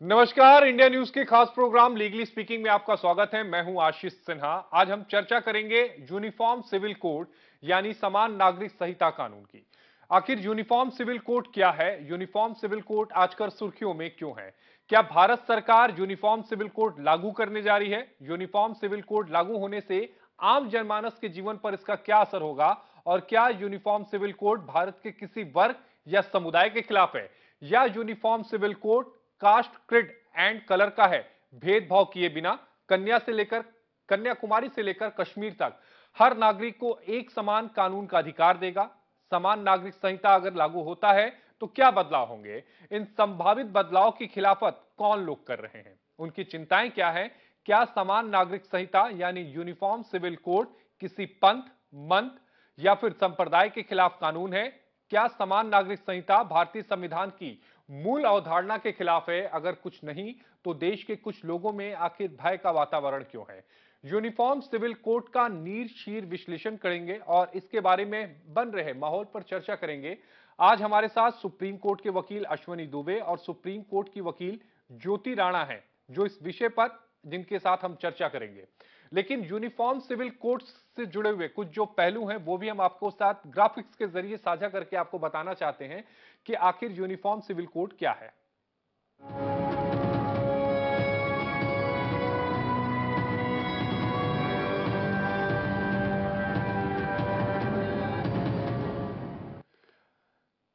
नमस्कार, India news के खास प्रोग्राम लीगली स्पीकिंग में आपका स्वागत है। मैं हूं आशीष सिन्हा। आज हम चर्चा करेंगे यूनिफॉर्म सिविल कोड यानी समान नागरिक संहिता कानून की। आखिर यूनिफॉर्म सिविल कोड क्या है? यूनिफॉर्म सिविल कोड आजकल सुर्खियों में क्यों है? क्या भारत सरकार यूनिफॉर्म सिविल कोड लागू करने जा रही है? यूनिफॉर्म सिविल कोड लागू होने से आम जनमानस के जीवन पर इसका क्या असर होगा? और क्या यूनिफॉर्म सिविल कोड भारत के किसी वर्ग या समुदाय के खिलाफ है, या uniform civil code caste, creed and colour का है? भेदभाव किए बिना कन्याकुमारी से लेकर कश्मीर तक हर नागरिक को एक समान कानून का अधिकार देगा। समान नागरिक संहिता अगर लागू होता है तो क्या बदलाव होंगे? इन संभावित बदलाव की खिलाफत कौन लोग कर रहे हैं? उनकी चिंताएं क्या है? क्या समान नागरिक संहिता यानी यूनिफॉर्म सिविल कोड किसी पंथ, मंथ या फिर संप्रदाय के खिलाफ कानून है? क्या समान नागरिक संहिता भारतीय संविधान की मूल अवधारणा के खिलाफ है? अगर कुछ नहीं तो देश के कुछ लोगों में आखिर भय का वातावरण क्यों है? यूनिफॉर्म सिविल कोड का नीर शीर विश्लेषण करेंगे और इसके बारे में बन रहे माहौल पर चर्चा करेंगे। आज हमारे साथ सुप्रीम कोर्ट के वकील अश्वनी दुबे और सुप्रीम कोर्ट की वकील ज्योति राणा हैं, जो इस विषय पर जिनके साथ हम चर्चा करेंगे। लेकिन यूनिफॉर्म सिविल कोड से जुड़े हुए कुछ जो पहलू हैं वो भी हम आपको साथ ग्राफिक्स के जरिए साझा करके आपको बताना चाहते हैं कि आखिर यूनिफॉर्म सिविल कोड क्या है।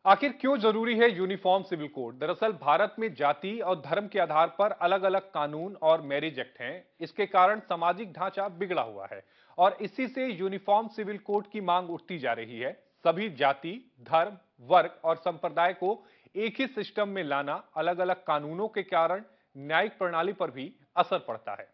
आखिर क्यों जरूरी है यूनिफॉर्म सिविल कोड? दरअसल भारत में जाति और धर्म के आधार पर अलग अलग कानून और मैरिज एक्ट हैं। इसके कारण सामाजिक ढांचा बिगड़ा हुआ है और इसी से यूनिफॉर्म सिविल कोड की मांग उठती जा रही है। सभी जाति, धर्म, वर्ग और संप्रदाय को एक ही सिस्टम में लाना, अलग अलग कानूनों के कारण न्यायिक प्रणाली पर भी असर पड़ता है।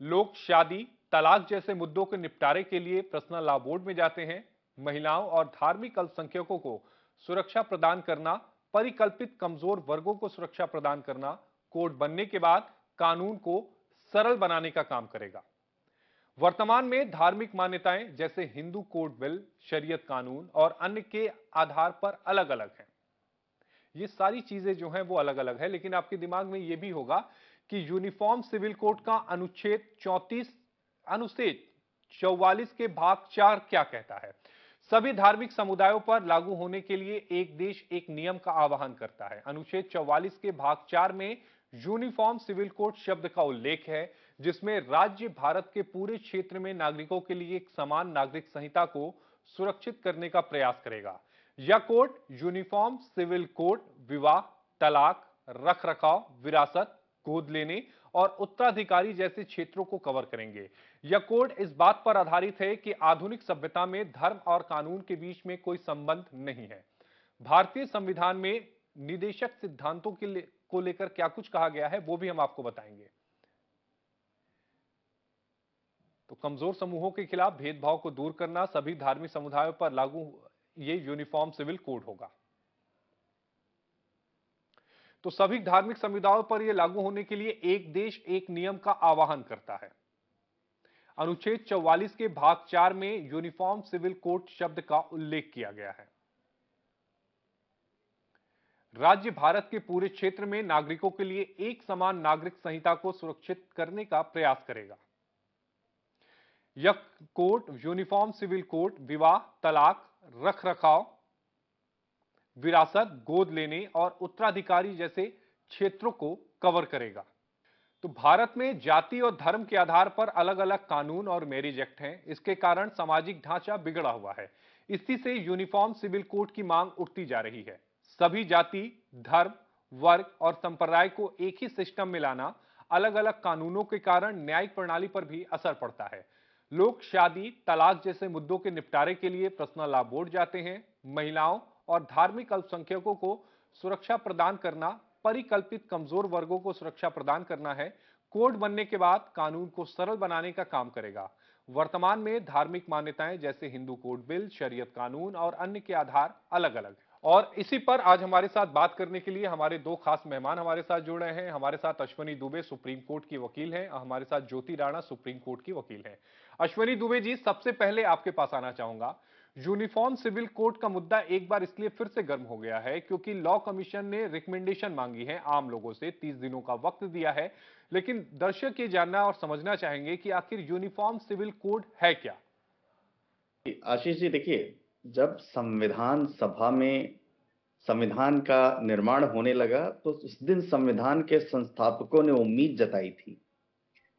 लोग शादी, तलाक जैसे मुद्दों के निपटारे के लिए पर्सनल लॉ बोर्ड में जाते हैं। महिलाओं और धार्मिक अल्पसंख्यकों को सुरक्षा प्रदान करना, परिकल्पित कमजोर वर्गों को सुरक्षा प्रदान करना कोड बनने के बाद कानून को सरल बनाने का काम करेगा। वर्तमान में धार्मिक मान्यताएं जैसे हिंदू कोड बिल, शरीयत कानून और अन्य के आधार पर अलग अलग हैं। ये सारी चीजें जो हैं वो अलग अलग है, लेकिन आपके दिमाग में ये भी होगा कि यूनिफॉर्म सिविल कोड का अनुच्छेद 44 के भाग 4 क्या कहता है? सभी धार्मिक समुदायों पर लागू होने के लिए एक देश एक नियम का आह्वान करता है। अनुच्छेद 44 के भाग 4 में यूनिफॉर्म सिविल कोड शब्द का उल्लेख है, जिसमें राज्य भारत के पूरे क्षेत्र में नागरिकों के लिए एक समान नागरिक संहिता को सुरक्षित करने का प्रयास करेगा। यह कोड यूनिफॉर्म सिविल कोड विवाह, तलाक, रखरखाव, विरासत, गोद लेने और उत्तराधिकारी जैसे क्षेत्रों को कवर करेंगे। यह कोड इस बात पर आधारित है कि आधुनिक सभ्यता में धर्म और कानून के बीच में कोई संबंध नहीं है। भारतीय संविधान में निदेशक सिद्धांतों को लेकर क्या कुछ कहा गया है वो भी हम आपको बताएंगे। तो कमजोर समूहों के खिलाफ भेदभाव को दूर करना, सभी धार्मिक समुदायों पर लागू ये यूनिफॉर्म सिविल कोड होगा। तो सभी धार्मिक समुदायों पर यह लागू होने के लिए एक देश एक नियम का आह्वान करता है। अनुच्छेद 44 के भाग 4 में यूनिफॉर्म सिविल कोड शब्द का उल्लेख किया गया है। राज्य भारत के पूरे क्षेत्र में नागरिकों के लिए एक समान नागरिक संहिता को सुरक्षित करने का प्रयास करेगा। यह कोड यूनिफॉर्म सिविल कोड विवाह, तलाक, रखरखाव, विरासत, गोद लेने और उत्तराधिकारी जैसे क्षेत्रों को कवर करेगा। तो भारत में जाति और धर्म के आधार पर अलग अलग कानून और मैरिज एक्ट हैं। इसके कारण सामाजिक ढांचा बिगड़ा हुआ है। इसी से यूनिफॉर्म सिविल कोड की मांग उठती जा रही है। सभी जाति, धर्म, वर्ग और संप्रदाय को एक ही सिस्टम में लाना, अलग अलग कानूनों के कारण न्यायिक प्रणाली पर भी असर पड़ता है। लोग शादी, तलाक जैसे मुद्दों के निपटारे के लिए पर्सनल लॉ बोर्ड जाते हैं। महिलाओं और धार्मिक अल्पसंख्यकों को सुरक्षा प्रदान करना, परिकल्पित कमजोर वर्गों को सुरक्षा प्रदान करना है। कोड बनने के बाद कानून को सरल बनाने का काम करेगा। वर्तमान में धार्मिक मान्यताएं जैसे हिंदू कोड बिल, शरीयत कानून और अन्य के आधार अलग अलग हैं। और इसी पर आज हमारे साथ बात करने के लिए हमारे दो खास मेहमान हमारे साथ जुड़ रहे हैं। हमारे साथ अश्वनी दुबे सुप्रीम कोर्ट की वकील हैं और हमारे साथ ज्योति राणा सुप्रीम कोर्ट की वकील हैं। अश्वनी दुबे जी, सबसे पहले आपके पास आना चाहूंगा। यूनिफॉर्म सिविल कोड का मुद्दा एक बार इसलिए फिर से गर्म हो गया है क्योंकि लॉ कमीशन ने रिकमेंडेशन मांगी है आम लोगों से, 30 दिनों का वक्त दिया है। लेकिन दर्शक ये जानना और समझना चाहेंगे कि आखिर यूनिफॉर्म सिविल कोड है क्या। आशीष जी, देखिए, जब संविधान सभा में संविधान का निर्माण होने लगा तो उस दिन संविधान के संस्थापकों ने उम्मीद जताई थी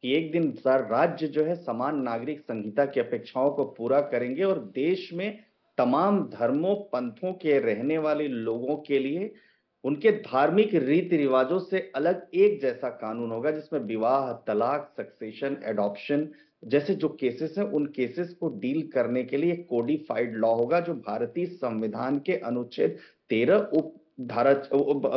कि एक दिन राज्य जो है समान नागरिक संहिता की अपेक्षाओं को पूरा करेंगे और देश में तमाम धर्मों पंथों के रहने वाले लोगों के लिए उनके धार्मिक रीति रिवाजों से अलग एक जैसा कानून होगा, जिसमें विवाह, तलाक, सक्सेशन, एडॉप्शन जैसे जो केसेस हैं उन केसेस को डील करने के लिए एक कोडिफाइड लॉ होगा, जो भारतीय संविधान के अनुच्छेद 13 उप धारा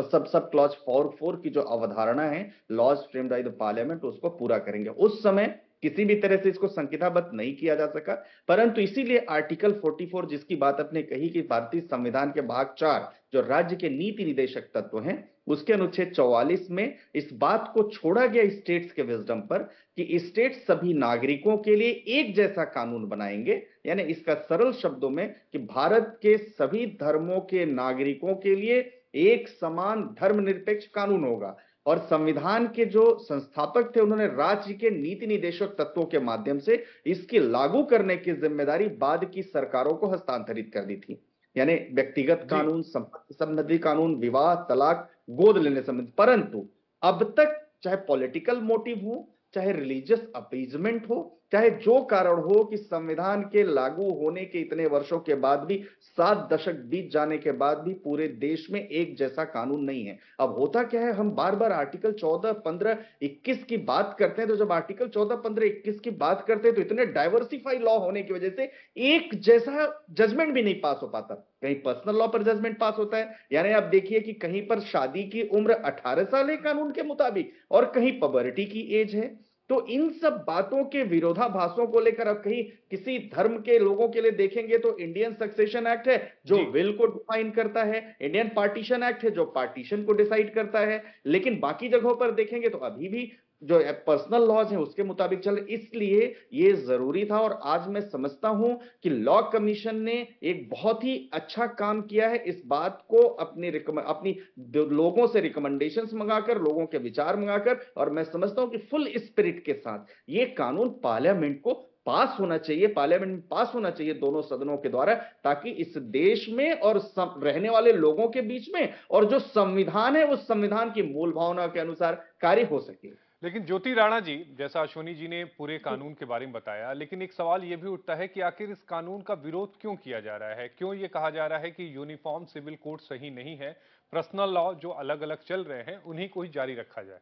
सब सब क्लॉज 4 की जो अवधारणा है, laws framed by the parliament, उसको पूरा करेंगे। उस समय किसी भी तरह से इसको संहिताबद्ध नहीं किया जा सका, परंतु इसीलिए आर्टिकल 44 जिसकी बात आपने कही कि भारतीय संविधान के भाग 4 जो राज्य के नीति निदेशक तत्व हैं, उसके अनुच्छेद 44 में इस बात को छोड़ा गया स्टेट्स के विजडम पर कि स्टेट्स सभी नागरिकों के लिए एक जैसा कानून बनाएंगे। यानी इसका सरल शब्दों में कि भारत के सभी धर्मों के नागरिकों के लिए एक समान धर्मनिरपेक्ष कानून होगा। और संविधान के जो संस्थापक थे उन्होंने राज्य के नीति निदेशक तत्वों के माध्यम से इसकी लागू करने की जिम्मेदारी बाद की सरकारों को हस्तांतरित कर दी थी। यानी व्यक्तिगत जी। कानून, संपत्ति संबंधी कानून, विवाह, तलाक, गोद लेने संबंधी। परंतु अब तक चाहे पॉलिटिकल मोटिव हो, चाहे रिलीजियस अपीजमेंट हो, चाहे जो कारण हो कि संविधान के लागू होने के इतने वर्षों के बाद भी, 7 दशक बीत जाने के बाद भी पूरे देश में एक जैसा कानून नहीं है। अब होता क्या है, हम बार बार आर्टिकल 14, 15, 21 की बात करते हैं, तो जब आर्टिकल 14, 15, 21 की बात करते हैं तो इतने डाइवर्सिफाई लॉ होने की वजह से एक जैसा जजमेंट भी नहीं पास हो पाता। कहीं पर्सनल लॉ पर जजमेंट पास होता है, यानी आप देखिए कि कहीं पर शादी की उम्र 18 साल है कानून के मुताबिक और कहीं पबर्टी की एज है। तो इन सब बातों के विरोधाभासों को लेकर अब कहीं किसी धर्म के लोगों के लिए देखेंगे तो इंडियन सक्सेशन एक्ट है जो जी। विल को डिफाइन करता है, इंडियन पार्टीशन एक्ट है जो पार्टीशन को डिसाइड करता है, लेकिन बाकी जगहों पर देखेंगे तो अभी भी जो पर्सनल लॉज हैं उसके मुताबिक चल। इसलिए ये जरूरी था और आज मैं समझता हूं कि लॉ कमीशन ने एक बहुत ही अच्छा काम किया है, इस बात को अपनी लोगों से रिकमेंडेशंस मंगाकर, लोगों के विचार मंगाकर, और मैं समझता हूं कि फुल स्पिरिट के साथ ये कानून पार्लियामेंट को पास होना चाहिए, पार्लियामेंट में पास होना चाहिए दोनों सदनों के द्वारा, ताकि इस देश में और रहने वाले लोगों के बीच में और जो संविधान है उस संविधान की मूल भावना के अनुसार कार्य हो सके। लेकिन ज्योति राणा जी, जैसा अश्विनी जी ने पूरे कानून के बारे में बताया, लेकिन एक सवाल यह भी उठता है कि आखिर इस कानून का विरोध क्यों किया जा रहा है। क्यों ये कहा जा रहा है कि यूनिफॉर्म सिविल कोड सही नहीं है, पर्सनल लॉ जो अलग अलग चल रहे हैं उन्हीं को ही जारी रखा जाए।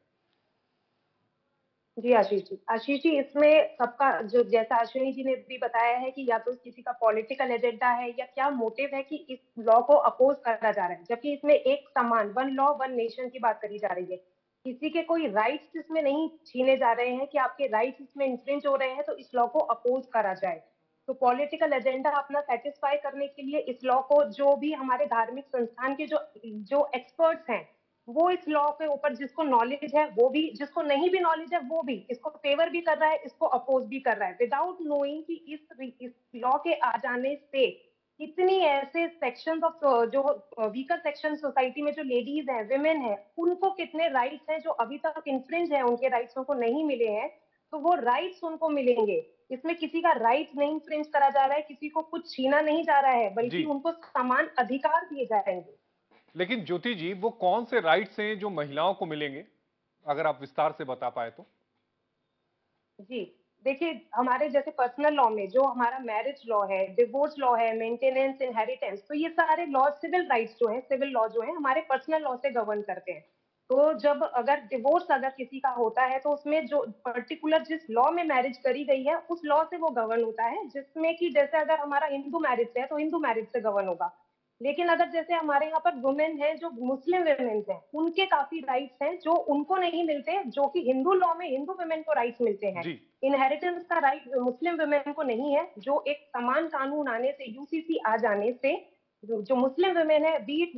जी आशीष जी, इसमें सबका जो जैसा अश्विनी जी ने भी बताया है कि या तो किसी का पॉलिटिकल एजेंडा है या क्या मोटिव है कि इस लॉ को अपोज करा जा रहा है, जबकि इसमें एक समान वन लॉ वन नेशन की बात करी जा रही है। किसी के कोई राइट्स इसमें नहीं छीने जा रहे हैं कि आपके राइट्स इसमें इंफ्रिंज हो रहे हैं तो इस लॉ को अपोज करा जाए। तो पॉलिटिकल एजेंडा अपना सेटिस्फाई करने के लिए इस लॉ को जो भी हमारे धार्मिक संस्थान के जो जो एक्सपर्ट्स हैं वो इस लॉ के ऊपर, जिसको नॉलेज है वो भी, जिसको नहीं भी नॉलेज है वो भी इसको फेवर भी कर रहा है, इसको अपोज भी कर रहा है, विदाउट नोइंग कि इस लॉ के आ जाने से कितनी ऐसे सेक्शंस ऑफ जो वीकर सेक्शन सोसाइटी में जो लेडीज हैं, विमेन हैं, उनको कितने राइट्स हैं जो अभी तक इन्फ्रिंज है, उनके राइट्स उनको नहीं मिले हैं, तो वो राइट्स उनको मिलेंगे। इसमें किसी का राइट्स नहीं इन्फ्रिंज करा जा रहा है, किसी को कुछ छीना नहीं जा रहा है, जी। बल्कि उनको समान अधिकार दिए जाएंगे। लेकिन ज्योति जी, वो कौन से राइट्स हैं जो महिलाओं को मिलेंगे, अगर आप विस्तार से बता पाए तो। जी, देखिए हमारे जैसे पर्सनल लॉ में जो हमारा मैरिज लॉ है, डिवोर्स लॉ है, मेंटेनेंस, इनहेरिटेंस, तो ये सारे लॉ, सिविल राइट्स जो हैं, सिविल लॉ जो है हमारे पर्सनल लॉ से गवर्न करते हैं। तो जब अगर डिवोर्स अगर किसी का होता है तो उसमें जो पर्टिकुलर जिस लॉ में मैरिज करी गई है उस लॉ से वो गवर्न होता है, जिसमें कि जैसे अगर हमारा हिंदू मैरिज है तो हिंदू मैरिज से गवर्न होगा। लेकिन अगर जैसे हमारे यहाँ पर वुमेन है, जो मुस्लिम वुमेन हैं, उनके काफी राइट्स हैं जो उनको नहीं मिलते, जो कि हिंदू लॉ में हिंदू वुमेन को राइट्स मिलते हैं। जी। इनहेरिटेंस का राइट मुस्लिम वुमेन को नहीं है, जो एक समान कानून आने से, यूसीसी आ जाने से जो मुस्लिम वुमेन है, B it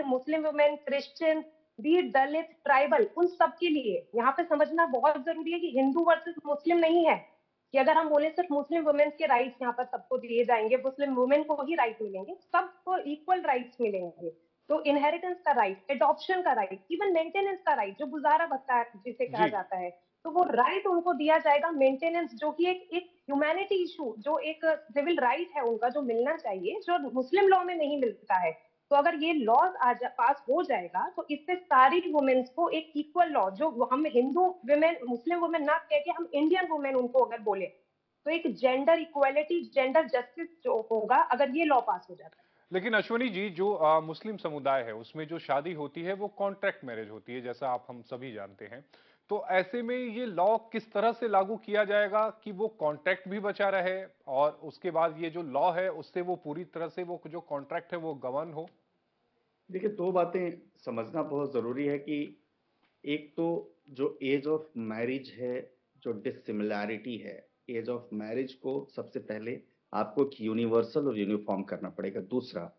Muslim women, Christian, B it Dalit, tribal, उन सब के लिए यहाँ पे समझना बहुत जरूरी है कि हिंदू वर्सेस मुस्लिम नहीं है, कि अगर हम बोले सिर्फ मुस्लिम वुमेन्स के राइट्स यहाँ पर सबको दिए जाएंगे, मुस्लिम वुमेन को ही राइट मिलेंगे, सबको इक्वल राइट्स मिलेंगे, तो इनहेरिटेंस का राइट, एडॉप्शन का राइट, इवन मेंटेनेंस का राइट, जो गुजारा भत्ता जिसे कहा जी। जाता है, तो वो राइट उनको दिया जाएगा। मेंटेनेंस जो कि एक ह्यूमैनिटी इशू, जो एक सिविल राइट है उनका, जो मिलना चाहिए, जो मुस्लिम लॉ में नहीं मिलता है। तो अगर ये लॉज आज पास हो जाएगा तो इससे सारी वुमेन्स को एक इक्वल लॉ, जो हम हिंदू वुमेन, मुस्लिम वुमेन ना कह के हम इंडियन वुमेन उनको अगर बोले, तो एक जेंडर इक्वालिटी, जेंडर जस्टिस जो होगा अगर ये लॉ पास हो जाता है। लेकिन अश्विनी जी, जो मुस्लिम समुदाय है उसमें जो शादी होती है वो कॉन्ट्रैक्ट मैरिज होती है, जैसा आप हम सभी जानते हैं। तो ऐसे में ये लॉ किस तरह से लागू किया जाएगा कि वो कॉन्ट्रैक्ट भी बचा रहे और उसके बाद ये जो लॉ है उससे वो पूरी तरह से वो जो कॉन्ट्रैक्ट है वो गवर्न हो? देखिए, दो बातें समझना बहुत जरूरी है कि एक तो जो एज ऑफ मैरिज है, जो डिसिमिलैरिटी है, एज ऑफ मैरिज को सबसे पहले आपको एक यूनिवर्सल और यूनिफॉर्म करना पड़ेगा। दूसरा,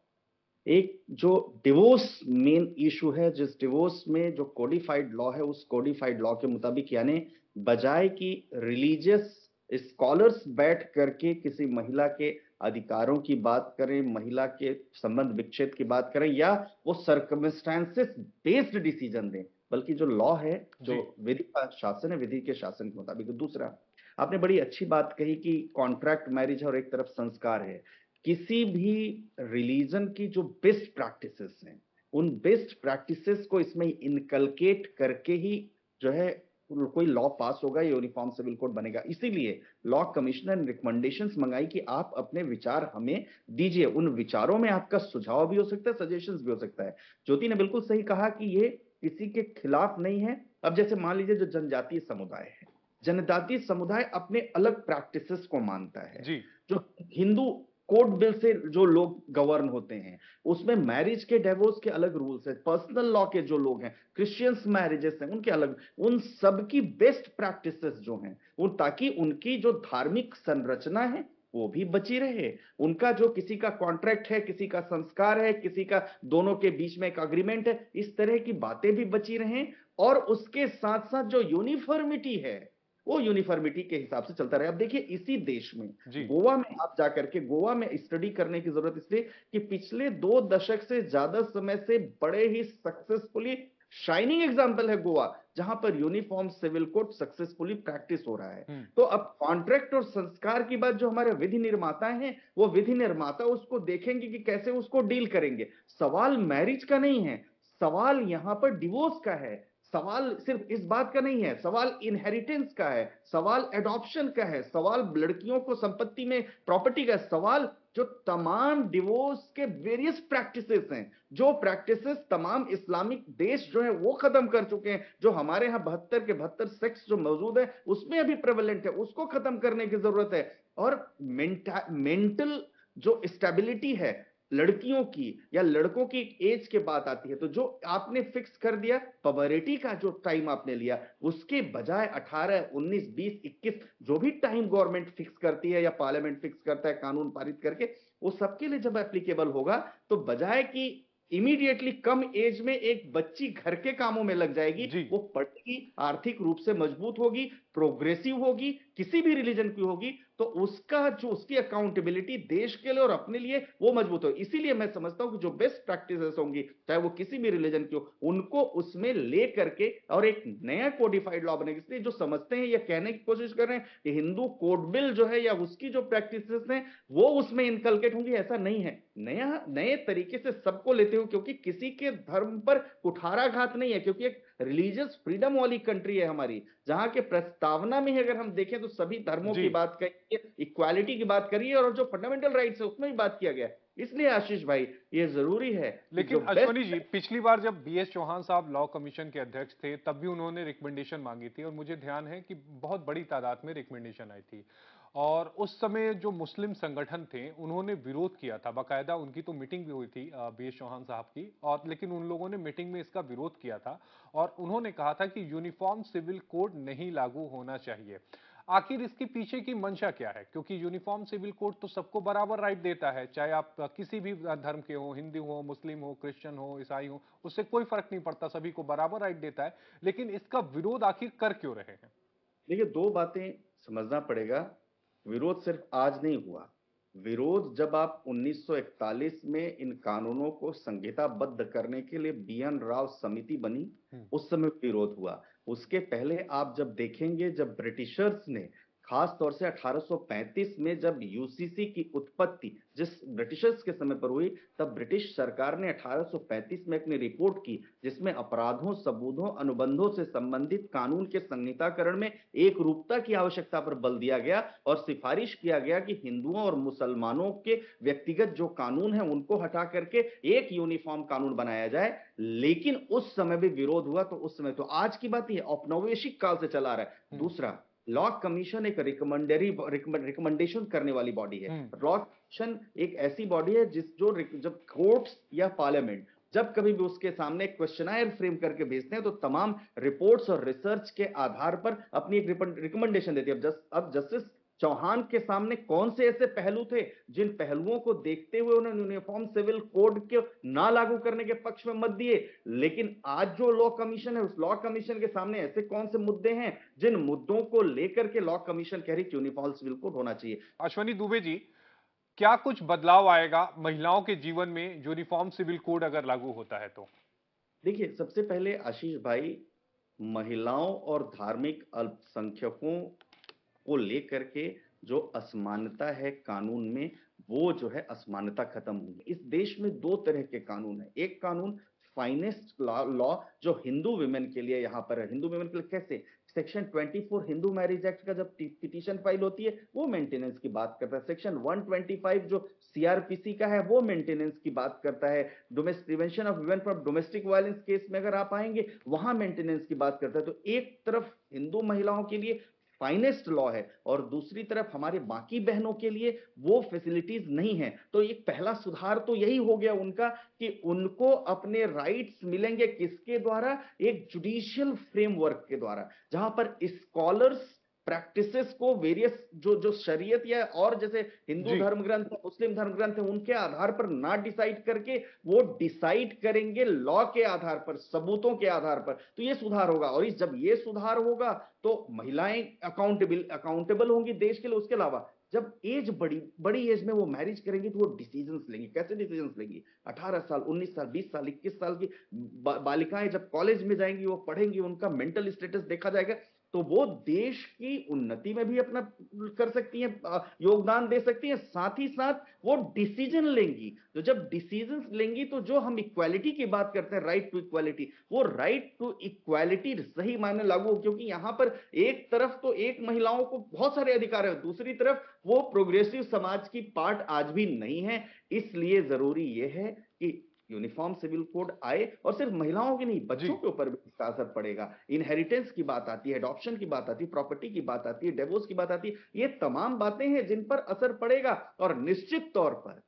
एक जो डिवोर्स मेन इशू है, जिस डिवोर्स में जो कोडिफाइड लॉ है, उस कोडिफाइड लॉ के मुताबिक, यानी बजाय कि रिलीजियस स्कॉलर्स बैठ करके किसी महिला के अधिकारों की बात करें, महिला के संबंध विच्छेद की बात करें, या वो सर्कमस्टांसेस बेस्ड डिसीजन दें, बल्कि जो लॉ है, जो विधि का शासन है, विधि के शासन के मुताबिक। दूसरा, आपने बड़ी अच्छी बात कही कि कॉन्ट्रैक्ट मैरिज है और एक तरफ संस्कार है। किसी भी रिलीजन की जो बेस्ट प्रैक्टिसेस हैं, उन बेस्ट प्रैक्टिसेस को इसमें इनकलकेट करके ही जो है कोई लॉ पास होगा, यूनिफॉर्म सिविल कोड बनेगा। इसीलिए लॉ कमिश्नर ने रिकमेंडेशंस मंगाई कि आप अपने विचार हमें दीजिए। उन विचारों में आपका सुझाव भी हो सकता है, सजेशंस भी हो सकता है। ज्योति ने बिल्कुल सही कहा कि ये किसी के खिलाफ नहीं है। अब जैसे मान लीजिए जो जनजातीय समुदाय है, जनजातीय समुदाय अपने अलग प्रैक्टिसेस को मानता है। जी। जो हिंदू कोड बिल से जो लोग गवर्न होते हैं, उसमें मैरिज के, डिवोर्स के अलग रूल्स है। पर्सनल लॉ के जो लोग हैं, क्रिश्चियंस मैरिजेस हैं, उनके अलग, उन सब की बेस्ट प्रैक्टिसेस जो हैं, वो ताकि उनकी जो धार्मिक संरचना है वो भी बची रहे, उनका जो किसी का कॉन्ट्रैक्ट है, किसी का संस्कार है, किसी का दोनों के बीच में एक अग्रीमेंट है, इस तरह की बातें भी बची रहें। और उसके साथ साथ जो यूनिफॉर्मिटी है, वो यूनिफॉर्मिटी के हिसाब से चलता रहे। अब देखिए, इसी देश में, जी। गोवा में आप जाकर के, गोवा में स्टडी करने की जरूरत इसलिए कि पिछले 2 दशक से ज्यादा समय से बड़े ही सक्सेसफुली शाइनिंग एग्जांपल है गोवा, जहां पर uniform civil code successfully practice हो रहा है। तो अब कॉन्ट्रैक्ट और संस्कार की बात, जो हमारे विधि निर्माता हैं, वो विधि निर्माता उसको देखेंगे कि कैसे उसको डील करेंगे। सवाल मैरिज का नहीं है, सवाल यहां पर डिवोर्स का है। सवाल सिर्फ इस बात का नहीं है, सवाल इनहेरिटेंस का है, सवाल एडॉप्शन का है, सवाल लड़कियों को संपत्ति में प्रॉपर्टी का, सवाल जो तमाम डिवोर्स के वेरियस प्रैक्टिसेस हैं, जो प्रैक्टिसेस तमाम इस्लामिक देश जो है वो खत्म कर चुके हैं, जो हमारे यहाँ 72 के 72 सेक्स जो मौजूद है उसमें अभी प्रेवलेंट है, उसको खत्म करने की जरूरत है। और मेंटल जो स्टेबिलिटी है लड़कियों की या लड़कों की एज के बात आती है, तो जो आपने फिक्स कर दिया पबरिटी का, जो टाइम आपने लिया, उसके बजाय 18, 19, 20, 21 जो भी टाइम गवर्नमेंट फिक्स करती है या पार्लियामेंट फिक्स करता है कानून पारित करके, वो सबके लिए जब एप्लीकेबल होगा, तो बजाय कि इमीडिएटली कम एज में एक बच्ची घर के कामों में लग जाएगी, जी। वो पढ़ेगी, आर्थिक रूप से मजबूत होगी, प्रोग्रेसिव होगी, किसी भी रिलीजन की होगी, तो उसका जो उसकी अकाउंटेबिलिटी देश के लिए और अपने लिए वो मजबूत हो। इसीलिए मैं समझता हूं कि जो बेस्ट प्रैक्टिसेस होंगी, चाहे वो किसी भी रिलीजन की हो, उनको उसमें ले करके और एक नया कोडिफाइड लॉ बनेगा। इसलिए जो समझते हैं या कहने की कोशिश कर रहे हैं कि हिंदू कोड बिल जो है या उसकी जो प्रैक्टिसेस हैं वो उसमें इनकलकेट होंगी, ऐसा नहीं है। नया नए तरीके से सबको लेते हुए, क्योंकि किसी के धर्म पर कुठाराघात नहीं है, क्योंकि एक रिलीजियस फ्रीडम वाली कंट्री है हमारी, जहां के प्रस्तावना में अगर हम देखें तो सभी धर्मों की बात करी है, इक्वालिटी की बात करी है, और जो फंडामेंटल राइट्स है उसमें भी बात किया गया है। इसलिए आशीष भाई, ये जरूरी है कि लेकिन जो अश्वनी बेस्ट। जी, पिछली बार जब बीएस चौहान साहब लॉ कमीशन के अध्यक्ष थे तब भी उन्होंने रिकमेंडेशन मांगी थी और मुझे ध्यान है कि बहुत बड़ी तादाद में रिकमेंडेशन आई थी और उस समय जो मुस्लिम संगठन थे उन्होंने विरोध किया था, बाकायदा उनकी तो मीटिंग भी हुई थी बीएस चौहान साहब की, और लेकिन उन लोगों ने मीटिंग में इसका विरोध किया था और उन्होंने कहा था कि यूनिफॉर्म सिविल कोड नहीं लागू होना चाहिए। आखिर इसके पीछे की मंशा क्या है? क्योंकि यूनिफॉर्म सिविल कोड तो सबको बराबर राइट देता है, चाहे आप किसी भी धर्म के हो, हिंदू हो, मुस्लिम हो, क्रिश्चियन हो, ईसाई हो, उससे कोई फर्क नहीं पड़ता, सभी को बराबर राइट देता है। लेकिन इसका विरोध आखिर कर क्यों रहे हैं? देखिए, दो बातें समझना पड़ेगा। विरोध सिर्फ आज नहीं हुआ। विरोध जब आप 1941 में इन कानूनों को संहिताबद्ध करने के लिए बीएन राव समिति बनी, उस समय विरोध हुआ। उसके पहले आप जब देखेंगे, जब ब्रिटिशर्स ने खास तौर से 1835 में जब यूसीसी की उत्पत्ति जिस ब्रिटिशर्स के समय पर हुई, तब ब्रिटिश सरकार ने 1835 में अपनी रिपोर्ट की, जिसमें अपराधों, सबूतों, अनुबंधों से संबंधित कानून के संहिताकरण में एक रूपता की आवश्यकता पर बल दिया गया और सिफारिश किया गया कि हिंदुओं और मुसलमानों के व्यक्तिगत जो कानून है उनको हटा करके एक यूनिफॉर्म कानून बनाया जाए। लेकिन उस समय भी विरोध हुआ। तो उस समय, तो आज की बात यह औपनिवेशिक काल से चला आ रहा है। दूसरा, लॉ कमीशन एक रिकमेंडेशन करने वाली बॉडी है। लॉ कमीशन एक ऐसी बॉडी है जब कोर्ट्स या पार्लियामेंट जब कभी भी उसके सामने क्वेश्चनायर फ्रेम करके भेजते हैं, तो तमाम रिपोर्ट्स और रिसर्च के आधार पर अपनी एक रिकमेंडेशन देती है। अब जस्टिस चौहान के सामने कौन से ऐसे पहलू थे जिन पहलुओं को देखते हुए उन्होंने यूनिफॉर्म सिविल कोड के ना लागू करने के पक्ष में मत दिए। लेकिन आज जो लॉ कमीशन है, उस लॉ कमीशन के सामने ऐसे कौन से मुद्दे हैं जिन मुद्दों को लेकर के लॉ कमीशन कह रही यूनिफॉर्म सिविल कोड होना चाहिए। अश्वनी दुबे जी, क्या कुछ बदलाव आएगा महिलाओं के जीवन में यूनिफॉर्म सिविल कोड अगर लागू होता है तो? देखिए, सबसे पहले आशीष भाई, महिलाओं और धार्मिक अल्पसंख्यकों को लेकर के जो असमानता है कानून में, वो जो है असमानता खत्म होगी। इस देश में दो तरह के कानून है। एक कानून फाइनेस्ट लॉ जो हिंदू विमेन के लिए यहां पर है। हिंदू विमेन के लिए कैसे? सेक्शन 24 हिंदू मैरिज एक्ट का जब पिटीशन फाइल होती है, वो मेंटेनेंस की बात करता है। सेक्शन 125 जो सीआरपीसी का है, वो मेंटेनेंस की बात करता है। Domestic prevention of women from domestic violence case में अगर आप आएंगे, वहां मेंटेनेंस की बात करता है। तो एक तरफ हिंदू महिलाओं के लिए फाइनेस्ट लॉ है और दूसरी तरफ हमारे बाकी बहनों के लिए वो फैसिलिटीज नहीं है। तो एक पहला सुधार तो यही हो गया उनका कि उनको अपने राइट्स मिलेंगे किसके द्वारा? एक जुडिशियल फ्रेमवर्क के द्वारा, जहां पर स्कॉलर्स प्रैक्टिसेस को वेरियस जो जो शरीयत या और जैसे हिंदू धर्म ग्रंथ, मुस्लिम धर्म ग्रंथ है, उनके आधार पर ना डिसाइड करके वो डिसाइड करेंगे लॉ के आधार पर, सबूतों के आधार पर। तो ये सुधार होगा। और जब ये सुधार होगा तो महिलाएं अकाउंटेबल होंगी देश के लिए। उसके अलावा जब एज बड़ी एज में वो मैरिज करेंगी, तो वो डिसीजंस लेंगी। कैसे डिसीजंस लेंगी? 18 साल, 19 साल, 20 साल, 21 साल की बालिकाएं जब कॉलेज में जाएंगी, वो पढ़ेंगी, उनका मेंटल स्टेटस देखा जाएगा, तो वो देश की उन्नति में भी अपना कर सकती हैं, योगदान दे सकती हैं। साथ ही साथ वो डिसीजन लेंगी। तो जब डिसीजंस लेंगी, तो जो हम इक्वालिटी की बात करते हैं, राइट टू इक्वालिटी, वो राइट टू इक्वालिटी सही मायने लागू हो। क्योंकि यहां पर एक तरफ तो एक महिलाओं को बहुत सारे अधिकार है, दूसरी तरफ वो प्रोग्रेसिव समाज की पार्ट आज भी नहीं है। इसलिए जरूरी यह है कि यूनिफॉर्म सिविल कोड आए, और सिर्फ महिलाओं की नहीं, बच्चों के ऊपर भी इसका असर पड़ेगा। इनहेरिटेंस की बात आती है, अडॉप्शन की बात आती है, प्रॉपर्टी की बात आती है, डिवोर्स की बात आती है। ये तमाम बातें हैं जिन पर असर पड़ेगा। और निश्चित तौर पर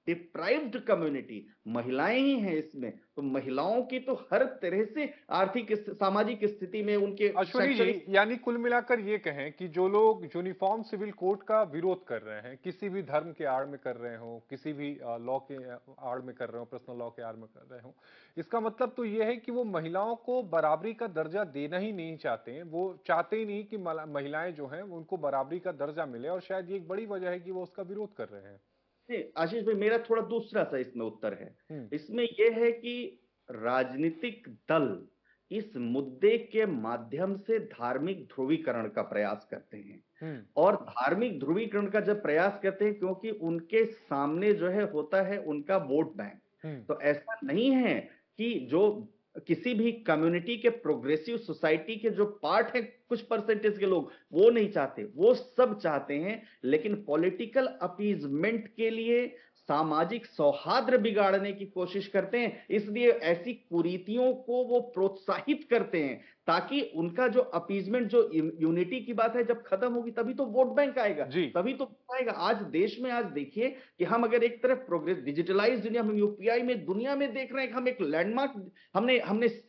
डिप्राइव्ड कम्युनिटी महिलाएं ही हैं इसमें, तो महिलाओं की तो हर तरह से आर्थिक सामाजिक स्थिति में उनके अश्वनी जी, यानी कुल मिलाकर ये कहें कि जो लोग यूनिफॉर्म सिविल कोड का विरोध कर रहे हैं, किसी भी धर्म के आड़ में कर रहे हो, किसी भी लॉ के आड़ में कर रहे हो, पर्सनल लॉ के आड़ में कर रहे हो, इसका मतलब तो ये है कि वो महिलाओं को बराबरी का दर्जा देना ही नहीं चाहते हैं। वो चाहते ही नहीं कि महिलाएं जो हैं उनको बराबरी का दर्जा मिले, और शायद ये एक बड़ी वजह है कि वो उसका विरोध कर रहे हैं। आशीष भाई, मेरा थोड़ा दूसरा सा इसमें उत्तर है। इसमें यह है कि राजनीतिक दल इस मुद्दे के माध्यम से धार्मिक ध्रुवीकरण का प्रयास करते हैं। और धार्मिक ध्रुवीकरण का जब प्रयास करते हैं, क्योंकि उनके सामने जो है होता है उनका वोट बैंक। तो ऐसा नहीं है कि जो किसी भी कम्युनिटी के प्रोग्रेसिव सोसाइटी के जो पार्ट है, कुछ परसेंटेज के लोग वो नहीं चाहते, वो सब चाहते हैं। लेकिन पॉलिटिकल अपीजमेंट के लिए सामाजिक सौहार्द बिगाड़ने की कोशिश करते हैं। इसलिए ऐसी कुरीतियों को वो प्रोत्साहित करते हैं, ताकि उनका जो अपीजमेंट, जो यूनिटी की बात है, जब खत्म होगी तभी तो वोट बैंक आएगा, तभी तो आएगा। आज देश में, आज देखिए कि हम अगर एक तरफ प्रोग्रेस डिजिटलाइज दुनिया में, यूपीआई में दुनिया में देख रहे हैं कि हम एक लैंडमार्क हमने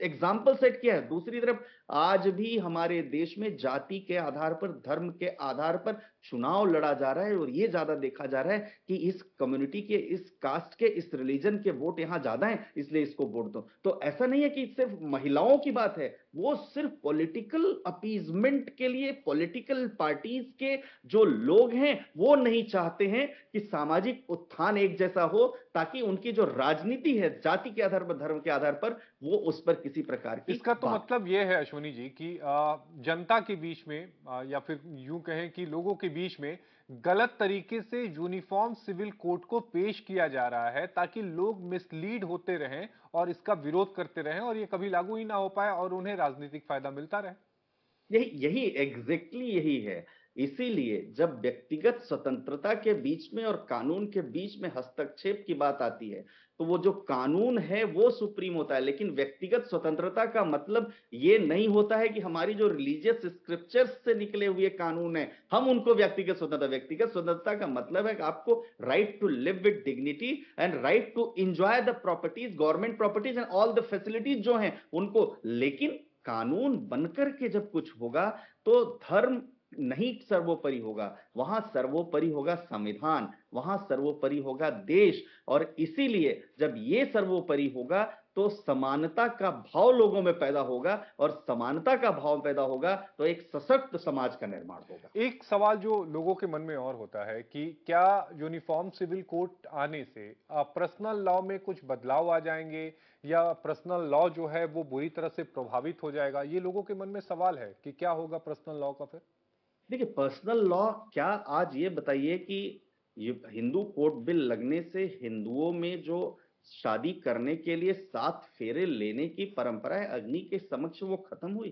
एग्जाम्पल सेट किया है, दूसरी तरफ आज भी हमारे देश में जाति के आधार पर, धर्म के आधार पर चुनाव लड़ा जा रहा है। और यह ज्यादा देखा जा रहा है कि इस कम्युनिटी के, इस कास्ट के, इस रिलीजन के वोट यहां ज्यादा हैं, इसलिए इसको वोट दो। तो ऐसा नहीं है कि सिर्फ महिलाओं की बात है, वो सिर्फ पॉलिटिकल अपीजमेंट के लिए पॉलिटिकल पार्टीज के जो लोग हैं वो नहीं चाहते हैं कि सामाजिक उत्थान एक जैसा हो, ताकि उनकी जो राजनीति है जाति के आधार पर, धर्म के आधार पर, वो उस पर किसी प्रकार की इसका तो बात। मतलब यह है अश्विनी जी कि जनता के बीच में या फिर यूं कहें कि लोगों के बीच में गलत तरीके से यूनिफॉर्म सिविल कोड को पेश किया जा रहा है ताकि लोग मिसलीड होते रहें और इसका विरोध करते रहें और ये कभी लागू ही ना हो पाए और उन्हें राजनीतिक फायदा मिलता रहे। यही यही एग्जैक्टली यही है। इसीलिए जब व्यक्तिगत स्वतंत्रता के बीच में और कानून के बीच में हस्तक्षेप की बात आती है, तो वो जो कानून है वो सुप्रीम होता है, लेकिन व्यक्तिगत स्वतंत्रता का मतलब ये नहीं होता है कि हमारी जो रिलीजियस स्क्रिप्चर्स से निकले हुए कानून है हम उनको व्यक्तिगत स्वतंत्रता का मतलब है कि आपको right to live with dignity and right to enjoy the properties, government properties and all the facilities जो हैं उनको। लेकिन कानून बनकर के जब कुछ होगा तो धर्म नहीं सर्वोपरि होगा, वहां सर्वोपरि होगा संविधान, वहां सर्वोपरि होगा देश। और इसीलिए जब ये सर्वोपरि होगा तो समानता का भाव लोगों में पैदा होगा, और समानता का भाव पैदा होगा तो एक सशक्त समाज का निर्माण होगा। एक सवाल जो लोगों के मन में और होता है कि क्या यूनिफॉर्म सिविल कोड आने से पर्सनल लॉ में कुछ बदलाव आ जाएंगे या पर्सनल लॉ जो है वो बुरी तरह से प्रभावित हो जाएगा। ये लोगों के मन में सवाल है कि क्या होगा पर्सनल लॉ का फिर। देखिए, पर्सनल लॉ क्या, आज ये बताइए कि ये हिंदू कोर्ट बिल लगने से हिंदुओं में जो शादी करने के लिए 7 फेरे लेने की परंपरा है अग्नि के समक्ष, वो खत्म हुई?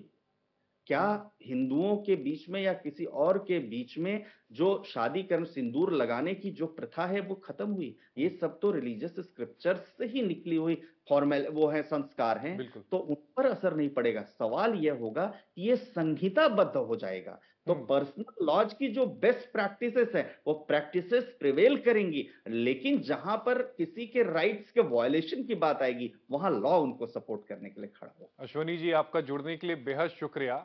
क्या हिंदुओं के बीच में या किसी और के बीच में जो शादी कर सिंदूर लगाने की जो प्रथा है वो खत्म हुई? ये सब तो रिलीजियस स्क्रिप्चर्स से ही निकली हुई फॉर्मल वो है, संस्कार हैं। बिल्कुल। तो उन पर असर नहीं पड़ेगा। सवाल यह होगा कि ये संहिताबद्ध हो जाएगा तो पर्सनल लॉज की जो बेस्ट प्रैक्टिसेस है वो प्रैक्टिसेस प्रिवेल करेंगी, लेकिन जहां पर किसी के राइट्स के वायलेशन की बात आएगी वहां लॉ उनको सपोर्ट करने के लिए खड़ा हो। अश्वनी जी आपका जुड़ने के लिए बेहद शुक्रिया।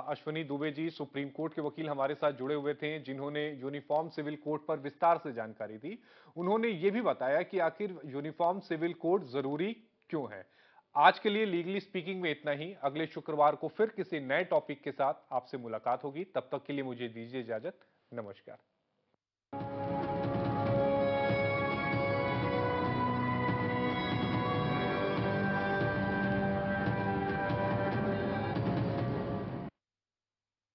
अश्वनी दुबे जी सुप्रीम कोर्ट के वकील हमारे साथ जुड़े हुए थे जिन्होंने यूनिफॉर्म सिविल कोड पर विस्तार से जानकारी दी। उन्होंने ये भी बताया कि आखिर यूनिफॉर्म सिविल कोड जरूरी क्यों है। आज के लिए लीगली स्पीकिंग में इतना ही। अगले शुक्रवार को फिर किसी नए टॉपिक के साथ आपसे मुलाकात होगी। तब तक के लिए मुझे दीजिए इजाजत। नमस्कार।